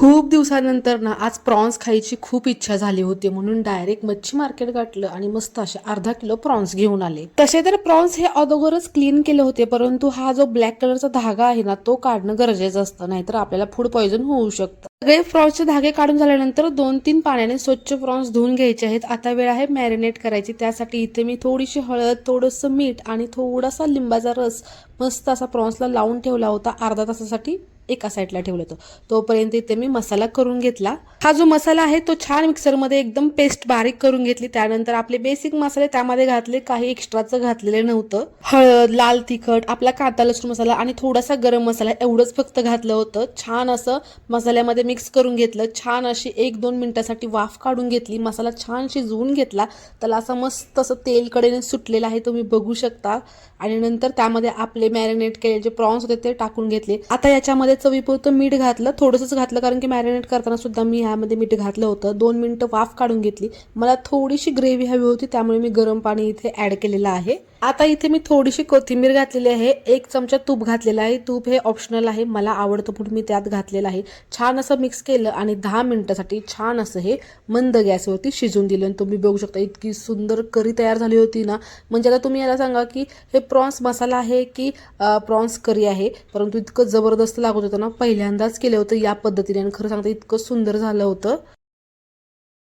खूप दिवसानंतर ना आज प्रॉन्स खायची खूप इच्छा झाली होती, म्हणून डायरेक्ट मच्छी मार्केट गाठलं आणि मस्त असे अर्धा किलो प्रॉन्स घेऊन आले. तसे तर प्रॉन्स हे अगोदरच क्लीन केले होते, परंतु हा जो ब्लॅक कलरचा धागा आहे ना तो काढणं गरजेचं असतं, नाहीतर आपल्याला फूड पॉइझन होऊ शकतं. सगळे प्रॉन्सचे धागे काढून झाल्यानंतर 2-3 पाण्याने स्वच्छ प्रॉन्स धुवून घ्यायचे आहेत. आता वेळ आहे मॅरिनेट करायची. त्यासाठी इथे मी थोडीशी हळद, थोडंसं मीठ आणि थोडासा लिंबाचा रस मस्त असा प्रॉन्सला लावून ठेवला होता. अर्धा तासासाठी एका साईडला ठेवलं होतं. तोपर्यंत इथे मी मसाला करून घेतला. हा जो मसाला आहे तो छान मिक्सरमध्ये एकदम पेस्ट बारीक करून घेतली. त्यानंतर आपले बेसिक मसाले त्यामध्ये घातले, काही एक्स्ट्राचं घातलेलं नव्हतं. हळद, लाल तिखट, आपला कांदा लसूण मसाला आणि थोडासा गरम मसाला एवढंच फक्त घातलं होतं. छान असं मसाल्यामध्ये मिक्स करून घेतलं. छान अशी 1-2 मिनिटासाठी वाफ काढून घेतली. मसाला छान शिजवून घेतला. त्याला असं मस्त असं तेल कडेने सुटलेलं आहे, तुम्ही बघू शकता. आणि नंतर त्यामध्ये आपले मॅरिनेट केलेले जे प्रॉन्स होते ते टाकून घेतले. आता याच्यामध्ये चवीपुरतं मीठ घातलं, थोडंसंच घातलं कारण की मॅरिनेट करताना सुद्धा मी ह्यामध्ये मीठ घातलं होतं. 2 मिनिटं वाफ काढून घेतली. मला थोडीशी ग्रेव्ही हवी होती, त्यामुळे मी गरम पाणी इथे ऍड केलेलं आहे. आता इथे मी थोडीशी कोथिंबीर घातलेली आहे. 1 चमचा तूप घातलेला आहे. तूप हे ऑप्शनल आहे, मला आवडतं म्हणून मी त्यात घातलेलं आहे. छान असं मिक्स केलं आणि 10 मिनिटासाठी छान असं हे मंद गॅसवरती शिजून दिलं. आणि तुम्ही बघू शकता इतकी सुंदर करी तयार झाली होती ना. म्हणजे आता तुम्ही याला सांगा की हे प्रॉन्स मसाला आहे की प्रॉन्स करी आहे, परंतु इतकं जबरदस्त लागत होतं ना. पहिल्यांदाच केलं होतं या पद्धतीने आणि खरं सांगते इतकं सुंदर झालं होतं.